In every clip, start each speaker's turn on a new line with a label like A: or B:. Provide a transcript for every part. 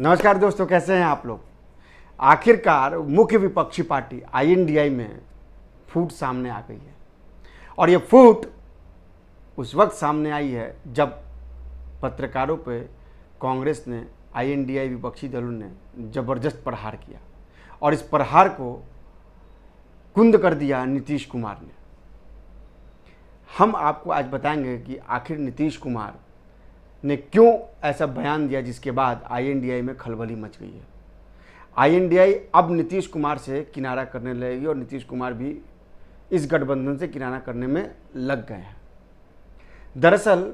A: नमस्कार दोस्तों, कैसे हैं आप लोग। आखिरकार मुख्य विपक्षी पार्टी आईएनडीआई में फूट सामने आ गई है और ये फूट उस वक्त सामने आई है जब पत्रकारों पे कांग्रेस ने, आईएनडीआई विपक्षी दलों ने ज़बरदस्त प्रहार किया और इस प्रहार को कुंद कर दिया नीतीश कुमार ने। हम आपको आज बताएंगे कि आखिर नीतीश कुमार ने क्यों ऐसा बयान दिया जिसके बाद आईएनडीआई में खलबली मच गई है। आईएनडीआई अब नीतीश कुमार से किनारा करने लगेगी और नीतीश कुमार भी इस गठबंधन से किनारा करने में लग गए हैं। दरअसल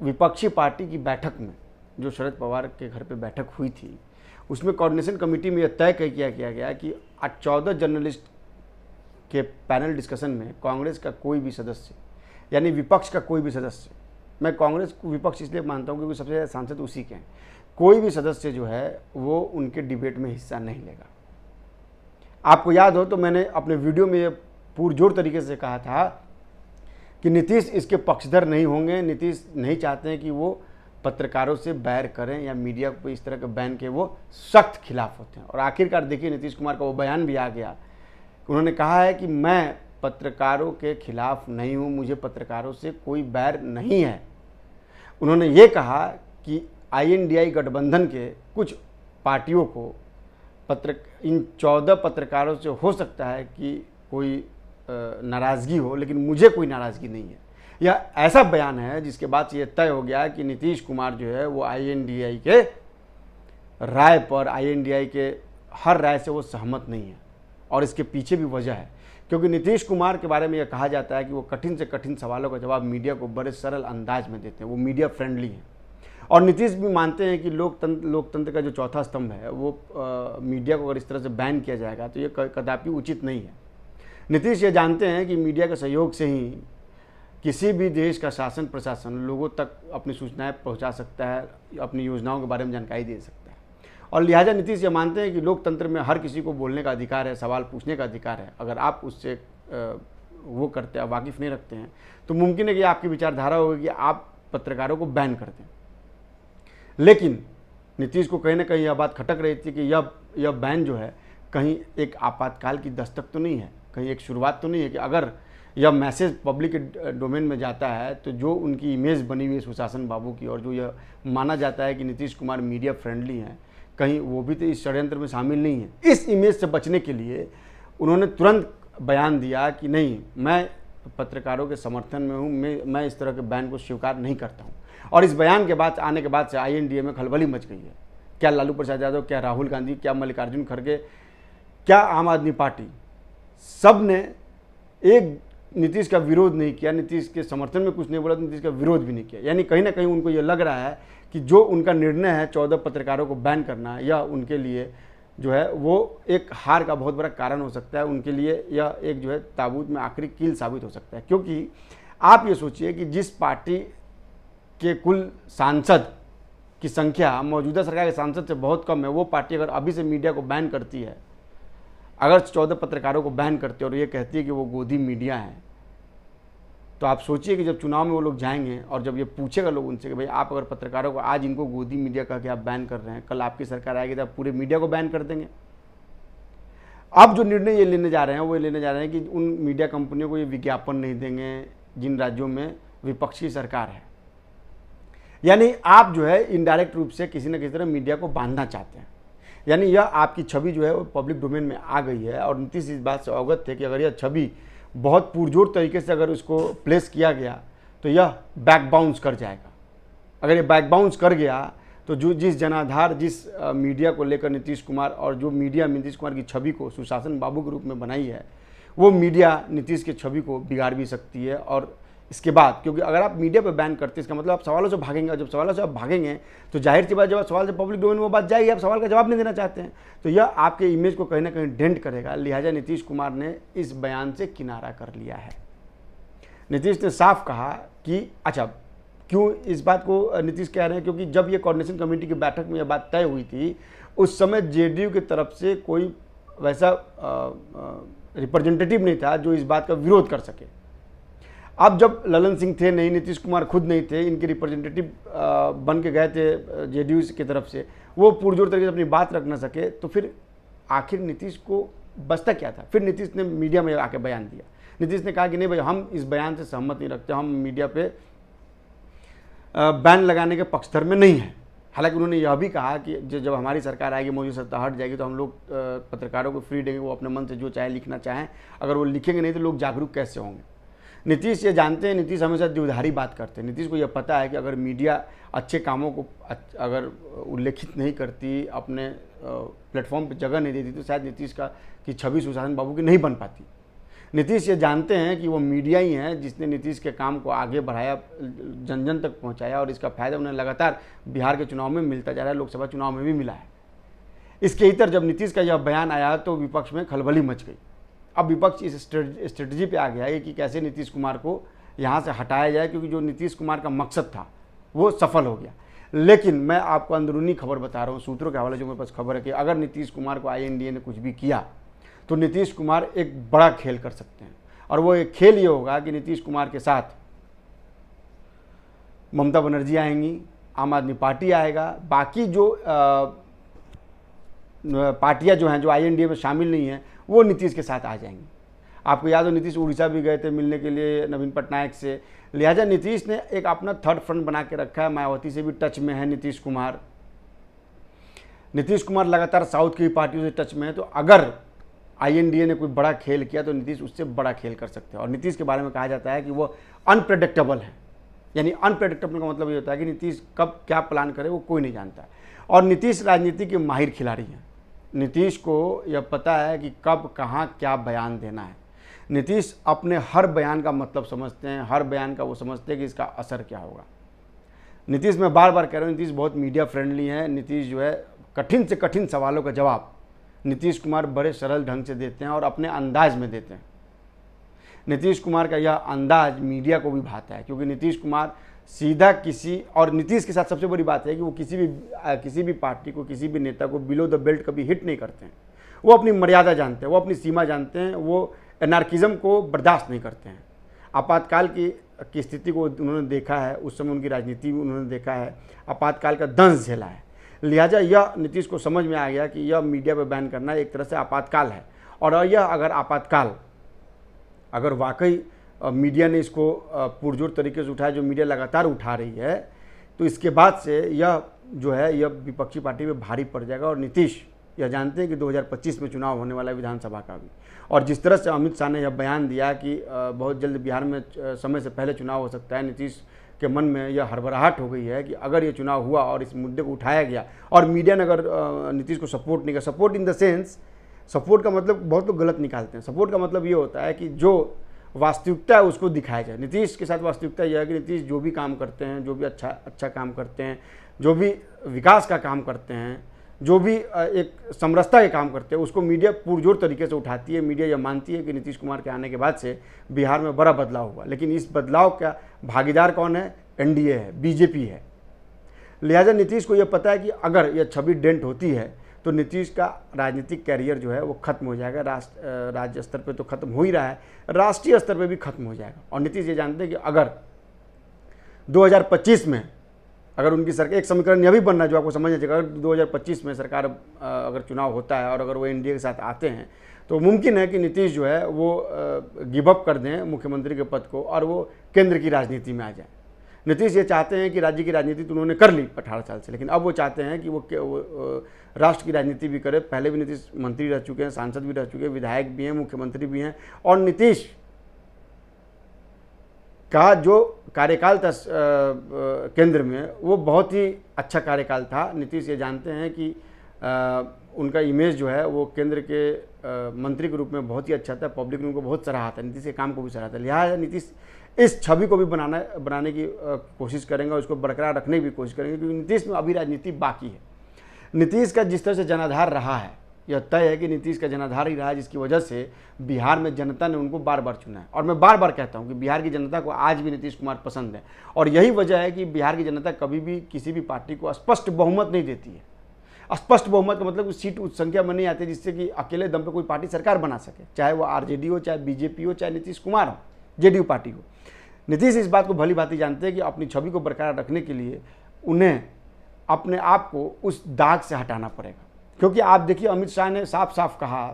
A: विपक्षी पार्टी की बैठक में, जो शरद पवार के घर पे बैठक हुई थी, उसमें कोऑर्डिनेशन कमेटी में यह तय किया गया कि 14 जर्नलिस्ट के पैनल डिस्कशन में कांग्रेस का कोई भी सदस्य, यानी विपक्ष का कोई भी सदस्य, मैं कांग्रेस को विपक्ष इसलिए मानता हूँ क्योंकि सबसे ज़्यादा सांसद उसी के हैं, कोई भी सदस्य जो है वो उनके डिबेट में हिस्सा नहीं लेगा। आपको याद हो तो मैंने अपने वीडियो में ये पुरजोर तरीके से कहा था कि नीतीश इसके पक्षधर नहीं होंगे। नीतीश नहीं चाहते हैं कि वो पत्रकारों से बैर करें या मीडिया को इस तरह के बैन के वो सख्त खिलाफ होते हैं। और आखिरकार देखिए नीतीश कुमार का वो बयान भी आ गया। उन्होंने कहा है कि मैं पत्रकारों के खिलाफ नहीं हूँ, मुझे पत्रकारों से कोई बैर नहीं है। उन्होंने ये कहा कि आईएनडीआई गठबंधन के कुछ पार्टियों को इन 14 पत्रकारों से हो सकता है कि कोई नाराज़गी हो, लेकिन मुझे कोई नाराज़गी नहीं है। यह ऐसा बयान है जिसके बाद ये तय हो गया कि नीतीश कुमार जो है वो आईएनडीआई के राय पर, आईएनडीआई के हर राय से वो सहमत नहीं है। और इसके पीछे भी वजह है, क्योंकि नीतीश कुमार के बारे में यह कहा जाता है कि वो कठिन से कठिन सवालों का जवाब मीडिया को बड़े सरल अंदाज में देते हैं, वो मीडिया फ्रेंडली हैं। और नीतीश भी मानते हैं कि लोकतंत्र का जो चौथा स्तंभ है वो मीडिया को अगर इस तरह से बैन किया जाएगा तो ये कदापि उचित नहीं है। नीतीश ये जानते हैं कि मीडिया के सहयोग से ही किसी भी देश का शासन प्रशासन लोगों तक अपनी सूचनाएं पहुंचा सकता है, अपनी योजनाओं के बारे में जानकारी दे सकता है। और लिहाजा नीतीश ये मानते हैं कि लोकतंत्र में हर किसी को बोलने का अधिकार है, सवाल पूछने का अधिकार है। अगर आप उससे वो करते हैं, वाकिफ़ नहीं रखते हैं, तो मुमकिन है कि आपकी विचारधारा होगी कि आप पत्रकारों को बैन कर दें। लेकिन नीतीश को कहीं ना कहीं यह बात खटक रही थी कि यह बैन जो है कहीं एक आपातकाल की दस्तक तो नहीं है, कहीं एक शुरुआत तो नहीं है कि अगर यह मैसेज पब्लिक डोमेन में जाता है तो जो उनकी इमेज बनी हुई है सुशासन बाबू की, और जो यह माना जाता है कि नीतीश कुमार मीडिया फ्रेंडली हैं, कहीं वो भी तो इस षड्यंत्र में शामिल नहीं है। इस इमेज से बचने के लिए उन्होंने तुरंत बयान दिया कि नहीं, मैं पत्रकारों के समर्थन में हूँ, मैं इस तरह के बैन को स्वीकार नहीं करता हूँ। और इस बयान के बाद आने के बाद से आईएनडीए में खलबली मच गई है। क्या लालू प्रसाद यादव, क्या राहुल गांधी, क्या मल्लिकार्जुन खड़गे, क्या आम आदमी पार्टी, सब ने एक नीतीश का विरोध नहीं किया, नीतीश के समर्थन में कुछ नहीं बोला, तो नीतीश का विरोध भी नहीं किया। यानी कहीं ना कहीं उनको ये लग रहा है कि जो उनका निर्णय है 14 पत्रकारों को बैन करना, यह उनके लिए जो है वो एक हार का बहुत बड़ा कारण हो सकता है। उनके लिए यह एक जो है ताबूत में आखिरी कील साबित हो सकता है। क्योंकि आप ये सोचिए कि जिस पार्टी के कुल सांसद की संख्या मौजूदा सरकार के सांसद से बहुत कम है, वो पार्टी अगर अभी से मीडिया को बैन करती है, अगर 14 पत्रकारों को बैन करती है और ये कहती है कि वो गोदी मीडिया है, तो आप सोचिए कि जब चुनाव में वो लोग जाएंगे और जब ये पूछेगा लोग उनसे कि भाई आप अगर पत्रकारों को आज इनको गोदी मीडिया कह के आप बैन कर रहे हैं, कल आपकी सरकार आएगी तो आप पूरे मीडिया को बैन कर देंगे। अब जो निर्णय ये लेने जा रहे हैं वो ये लेने जा रहे हैं कि उन मीडिया कंपनियों को ये विज्ञापन नहीं देंगे जिन राज्यों में विपक्ष की सरकार है। यानी आप जो है इनडायरेक्ट रूप से किसी न किसी तरह मीडिया को बांधना चाहते हैं। यानी यह आपकी छवि जो है वो पब्लिक डोमेन में आ गई है और नीतीश इस बात से अवगत थे कि अगर यह छवि बहुत पुरजोर तरीके से अगर उसको प्लेस किया गया तो यह बैक बाउंस कर जाएगा। अगर ये बैक बाउंस कर गया तो जो जिस जनाधार, जिस मीडिया को लेकर नीतीश कुमार और जो मीडिया नीतीश कुमार की छवि को सुशासन बाबू के रूप में बनाई है, वो मीडिया नीतीश की छवि को बिगाड़ भी सकती है। और इसके बाद, क्योंकि अगर आप मीडिया पर बैन करते हैं इसका मतलब आप सवालों से भागेंगे, और जब सवालों से आप भागेंगे तो जाहिर सी बात, जब सवाल से पब्लिक डोमेन में वो बात जाएगी, आप सवाल का जवाब नहीं देना चाहते हैं, तो यह आपके इमेज को कहीं ना कहीं डेंट करेगा। लिहाजा नीतीश कुमार ने इस बयान से किनारा कर लिया है। नीतीश ने साफ कहा कि अच्छा, क्यों इस बात को नीतीश कह रहे हैं, क्योंकि जब ये कोऑर्डिनेशन कमेटी की बैठक में यह बात तय हुई थी उस समय जेडीयू की तरफ से कोई वैसा रिप्रेजेंटेटिव नहीं था जो इस बात का विरोध कर सके। अब जब ललन सिंह थे नहीं, नीतीश कुमार खुद नहीं थे, इनके रिप्रेजेंटेटिव बन के गए थे जेडीयू की तरफ से, वो पुरजोर तरीके से अपनी बात रख ना सके, तो फिर आखिर नीतीश को बचता क्या था? फिर नीतीश ने मीडिया में आके बयान दिया। नीतीश ने कहा कि नहीं भाई, हम इस बयान से सहमत नहीं रखते, हम मीडिया पे बैन लगाने के पक्षधर में नहीं है। हालांकि उन्होंने यह भी कहा कि जब हमारी सरकार आएगी, मोदी सत्ता हट जाएगी, तो हम लोग पत्रकारों को फ्री देंगे, वो अपने मन से जो चाहे लिखना चाहें, अगर वो लिखेंगे नहीं तो लोग जागरूक कैसे होंगे। नीतीश ये जानते हैं, नीतीश हमेशा द्विधारी बात करते हैं। नीतीश को यह पता है कि अगर मीडिया अच्छे कामों को अगर उल्लेखित नहीं करती, अपने प्लेटफॉर्म पर जगह नहीं देती, तो शायद नीतीश की छवि सुशासन बाबू की नहीं बन पाती। नीतीश ये जानते हैं कि वो मीडिया ही है जिसने नीतीश के काम को आगे बढ़ाया, जन जन तक पहुंचाया, और इसका फायदा उन्हें लगातार बिहार के चुनाव में मिलता जा रहा है, लोकसभा चुनाव में भी मिला है। इसके इतर जब नीतीश का यह बयान आया तो विपक्ष में खलबली मच गई। अब विपक्ष इस स्ट्रेटजी पे आ गया है कि कैसे नीतीश कुमार को यहाँ से हटाया जाए, क्योंकि जो नीतीश कुमार का मकसद था वो सफल हो गया। लेकिन मैं आपको अंदरूनी खबर बता रहा हूँ, सूत्रों के हवाले जो मेरे पास खबर है कि अगर नीतीश कुमार को INDA ने कुछ भी किया तो नीतीश कुमार एक बड़ा खेल कर सकते हैं, और वो एक खेल ये होगा कि नीतीश कुमार के साथ ममता बनर्जी आएंगी, आम आदमी पार्टी आएगा, बाकी जो पार्टियां जो हैं जो INDA में शामिल नहीं हैं वो नीतीश के साथ आ जाएंगी। आपको याद हो नीतीश उड़ीसा भी गए थे मिलने के लिए नवीन पटनायक से, लिहाजा नीतीश ने एक अपना थर्ड फ्रंट बना के रखा है। मायावती से भी टच में है नीतीश कुमार लगातार साउथ की पार्टियों से टच में है, तो अगर INDA ने कोई बड़ा खेल किया तो नीतीश उससे बड़ा खेल कर सकते हैं। और नीतीश के बारे में कहा जाता है कि वो अनप्रेडिक्टेबल है, यानी अनप्रेडिक्टेबल का मतलब ये होता है कि नीतीश कब क्या प्लान करे वो कोई नहीं जानता है। और नीतीश राजनीति के माहिर खिलाड़ी हैं। नीतीश को यह पता है कि कब कहाँ क्या बयान देना है। नीतीश अपने हर बयान का मतलब समझते हैं, हर बयान का वो समझते हैं कि इसका असर क्या होगा। नीतीश, मैं बार बार कह रहा हूँ, नीतीश बहुत मीडिया फ्रेंडली है। नीतीश जो है कठिन से कठिन सवालों का जवाब नीतीश कुमार बड़े सरल ढंग से देते हैं और अपने अंदाज में देते हैं। नीतीश कुमार का यह अंदाज मीडिया को भी भाता है, क्योंकि नीतीश कुमार सीधा और नीतीश के साथ सबसे बड़ी बात है कि वो किसी भी पार्टी को, किसी भी नेता को बिलो द बेल्ट कभी हिट नहीं करते हैं। वो अपनी मर्यादा जानते हैं, वो अपनी सीमा जानते हैं, वो एनार्किज्म को बर्दाश्त नहीं करते हैं। आपातकाल की स्थिति को उन्होंने देखा है, उस समय उनकी राजनीति उन्होंने देखा है, आपातकाल का दंश झेला है। लिहाजा यह नीतीश को समझ में आ गया कि यह मीडिया पर बैन करना एक तरह से आपातकाल है, और यह अगर आपातकाल अगर वाकई मीडिया ने इसको पुरजोर तरीके से उठाया, जो मीडिया लगातार उठा रही है, तो इसके बाद से यह जो है यह विपक्षी पार्टी पे भारी पड़ जाएगा। और नीतीश यह जानते हैं कि 2025 में चुनाव होने वाला है विधानसभा का भी, और जिस तरह से अमित शाह ने यह बयान दिया कि बहुत जल्द बिहार में समय से पहले चुनाव हो सकता है, नीतीश के मन में यह हड़बड़ाहट हो गई है कि अगर ये चुनाव हुआ और इस मुद्दे को उठाया गया और मीडिया ने अगर नीतीश को सपोर्ट नहीं किया, support in the sense, support का मतलब बहुत लोग गलत निकालते हैं। सपोर्ट का मतलब ये होता है कि जो वास्तविकता है उसको दिखाया जाए। नीतीश के साथ वास्तविकता यह है कि नीतीश जो भी काम करते हैं, जो भी अच्छा काम करते हैं, जो भी विकास का काम करते हैं, जो भी एक समरसता के काम करते हैं, उसको मीडिया पुरजोर तरीके से उठाती है। मीडिया यह मानती है कि नीतीश कुमार के आने के बाद से बिहार में बड़ा बदलाव हुआ, लेकिन इस बदलाव का भागीदार कौन है? NDA है, BJP है। लिहाजा नीतीश को यह पता है कि अगर यह छवि डेंट होती है तो नीतीश का राजनीतिक कैरियर जो है वो खत्म हो जाएगा। राज्य स्तर पे तो खत्म हो ही रहा है, राष्ट्रीय स्तर पे भी खत्म हो जाएगा। और नीतीश ये जानते हैं कि अगर 2025 में अगर उनकी सरकार, एक समीकरण यह भी बनना जो आपको समझना चाहिए, अगर 2025 में सरकार अगर चुनाव होता है और अगर वो NDA के साथ आते हैं तो मुमकिन है कि नीतीश जो है वो गिव अप कर दें मुख्यमंत्री के पद को और वो केंद्र की राजनीति में आ जाए। नीतीश ये चाहते हैं कि राज्य की राजनीति तो उन्होंने कर ली 18 साल से, लेकिन अब वो चाहते हैं कि वो राष्ट्र की राजनीति भी करे। पहले भी नीतीश मंत्री रह चुके हैं, सांसद भी रह चुके हैं, विधायक भी हैं, मुख्यमंत्री भी हैं, और नीतीश का जो कार्यकाल था केंद्र में वो बहुत ही अच्छा कार्यकाल था। नीतीश ये जानते हैं कि उनका इमेज जो है वो केंद्र के मंत्री के रूप में बहुत ही अच्छा था, पब्लिक ने उनको बहुत सराहा था, नीतीश के काम को भी सराहा था। लिहाजा नीतीश इस छवि को भी बनाने की कोशिश करेंगे और उसको बरकरार रखने की भी कोशिश करेंगे, क्योंकि नीतीश में अभी राजनीति बाकी है। नीतीश का जिस तरह से जनाधार रहा है, यह तय है कि नीतीश का जनाधार ही रहा है, जिसकी वजह से बिहार में जनता ने उनको बार बार चुना है। और मैं बार बार कहता हूं कि बिहार की जनता को आज भी नीतीश कुमार पसंद है, और यही वजह है कि बिहार की जनता कभी भी किसी भी पार्टी को स्पष्ट बहुमत नहीं देती है। स्पष्ट बहुमत का मतलब सीट उस संख्या में नहीं आती जिससे कि अकेले दम पर कोई पार्टी सरकार बना सके, चाहे वो RJD हो, चाहे BJP हो, चाहे नीतीश कुमार हो, JDU पार्टी हो। नीतीश इस बात को भली भांति जानते हैं कि अपनी छवि को बरकरार रखने के लिए उन्हें अपने आप को उस दाग से हटाना पड़ेगा। क्योंकि आप देखिए, अमित शाह ने साफ साफ कहा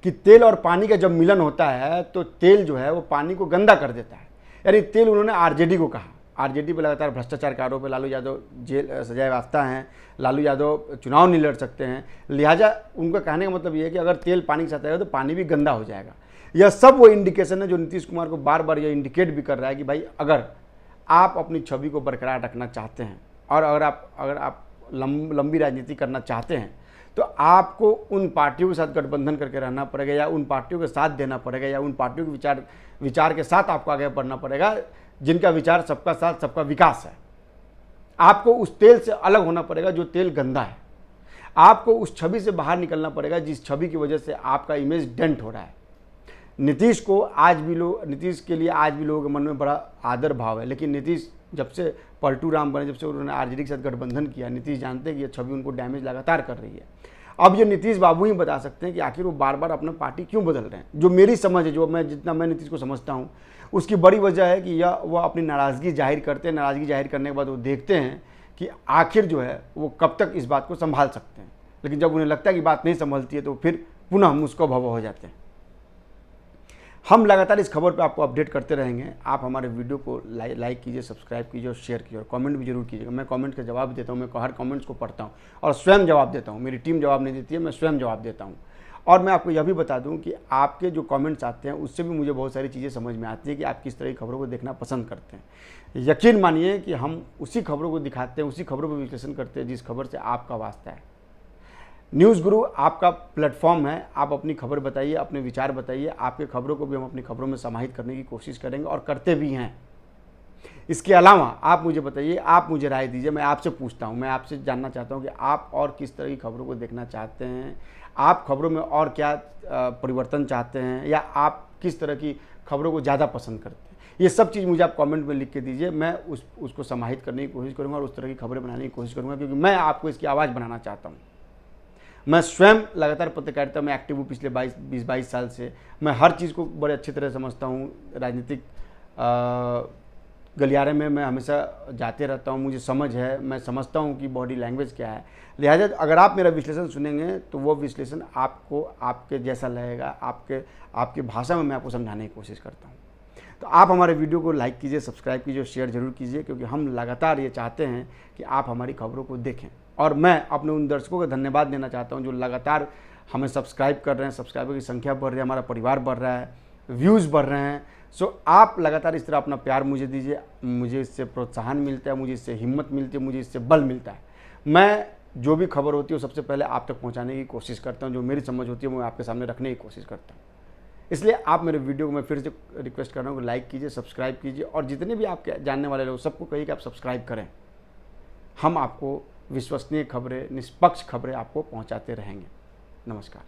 A: कि तेल और पानी का जब मिलन होता है तो तेल जो है वो पानी को गंदा कर देता है। यानी तेल उन्होंने आरजेडी को कहा। आरजेडी पर लगातार भ्रष्टाचार के आरोप है, लालू यादव जेल सजाए याफ्ता हैं, लालू यादव चुनाव नहीं लड़ सकते हैं, लिहाजा उनका कहने का मतलब ये है कि अगर तेल पानी के साथ आएगा तो पानी भी गंदा हो जाएगा। यह सब वो इंडिकेशन है जो नीतीश कुमार को बार बार यह इंडिकेट भी कर रहा है कि भाई अगर आप अपनी छवि को बरकरार रखना चाहते हैं और अगर आप लंबी राजनीति करना चाहते हैं तो आपको उन पार्टियों के साथ गठबंधन करके रहना पड़ेगा, या उन पार्टियों के साथ देना पड़ेगा, या उन पार्टियों के विचार के साथ आपको आगे बढ़ना पड़ेगा जिनका विचार सबका साथ सबका विकास है। आपको उस तेल से अलग होना पड़ेगा जो तेल गंदा है। आपको उस छवि से बाहर निकलना पड़ेगा जिस छवि की वजह से आपका इमेज डेंट हो रहा है। नीतीश के लिए आज भी लोगों के मन में बड़ा आदर भाव है, लेकिन नीतीश जब से पलटू राम बने, जब से उन्होंने आरजेडी के साथ गठबंधन किया, नीतीश जानते हैं कि यह छवि उनको डैमेज लगातार कर रही है। अब ये नीतीश बाबू ही बता सकते हैं कि आखिर वो बार बार अपना पार्टी क्यों बदल रहे हैं। जो मेरी समझ है, जितना मैं नीतीश को समझता हूँ, उसकी बड़ी वजह है कि वह अपनी नाराज़गी जाहिर करते हैं। नाराज़गी जाहिर करने के बाद वो देखते हैं कि आखिर जो है वो कब तक इस बात को संभाल सकते हैं, लेकिन जब उन्हें लगता है कि बात नहीं संभलती है तो फिर पुनः मुस्को भव हो जाते हैं। हम लगातार इस खबर पे आपको अपडेट करते रहेंगे। आप हमारे वीडियो को लाइक कीजिए, सब्सक्राइब कीजिए और शेयर कीजिए, और कमेंट भी जरूर कीजिएगा। मैं कमेंट का जवाब देता हूँ, मैं हर कमेंट्स को पढ़ता हूँ और स्वयं जवाब देता हूँ। मेरी टीम जवाब नहीं देती है, मैं स्वयं जवाब देता हूँ। और मैं आपको यह भी बता दूं कि आपके जो कमेंट्स आते हैं उससे भी मुझे बहुत सारी चीज़ें समझ में आती है कि आप किस तरह की खबरों को देखना पसंद करते हैं। यकीन मानिए कि हम उसी खबरों को दिखाते हैं, उसी खबरों पर विश्लेषण करते हैं जिस खबर से आपका वास्ता है। न्यूज़ गुरु आपका प्लेटफॉर्म है, आप अपनी खबर बताइए, अपने विचार बताइए। आपके खबरों को भी हम अपनी खबरों में समाहित करने की कोशिश करेंगे और करते भी हैं। इसके अलावा आप मुझे बताइए, आप मुझे राय दीजिए। मैं आपसे पूछता हूं, मैं आपसे जानना चाहता हूं कि आप और किस तरह की खबरों को देखना चाहते हैं, आप खबरों में और क्या परिवर्तन चाहते हैं, या आप किस तरह की खबरों को ज़्यादा पसंद करते हैं। ये सब चीज़ मुझे आप कमेंट में लिख के दीजिए। मैं उसको समाहित करने की कोशिश करूँगा और उस तरह की खबरें बनाने की कोशिश करूँगा, क्योंकि मैं आपको इसकी आवाज़ बनाना चाहता हूँ। मैं स्वयं लगातार पत्रकारिता में एक्टिव हूँ पिछले 20-22 साल से। मैं हर चीज़ को बड़े अच्छी तरह समझता हूँ। राजनीतिक गलियारे में मैं हमेशा जाते रहता हूँ, मुझे समझ है, मैं समझता हूँ कि बॉडी लैंग्वेज क्या है। लिहाजा अगर आप मेरा विश्लेषण सुनेंगे तो वो विश्लेषण आपको आपके जैसा लगेगा, आपके भाषा में मैं आपको समझाने की कोशिश करता हूँ। तो आप हमारे वीडियो को लाइक कीजिए, सब्सक्राइब कीजिए और शेयर जरूर कीजिए, क्योंकि हम लगातार ये चाहते हैं कि आप हमारी खबरों को देखें। और मैं अपने उन दर्शकों को धन्यवाद देना चाहता हूं जो लगातार हमें सब्सक्राइब कर रहे हैं। सब्सक्राइबर की संख्या बढ़ रही है, हमारा परिवार बढ़ रहा है, व्यूज़ बढ़ रहे हैं। सो आप लगातार इस तरह अपना प्यार मुझे दीजिए। मुझे इससे प्रोत्साहन मिलता है, मुझे इससे हिम्मत मिलती है, मुझे इससे बल मिलता है। मैं जो भी खबर होती है वो सबसे पहले आप तक पहुँचाने की कोशिश करता हूँ। जो मेरी समझ होती है वो मैं आपके सामने रखने की कोशिश करता हूँ। इसलिए आप मेरे वीडियो को मैं फिर से रिक्वेस्ट कर रहा हूँ कि लाइक कीजिए, सब्सक्राइब कीजिए, और जितने भी आपके जानने वाले लोग सबको कहिए कि आप सब्सक्राइब करें। हम आपको विश्वसनीय खबरें, निष्पक्ष खबरें आपको पहुंचाते रहेंगे। नमस्कार।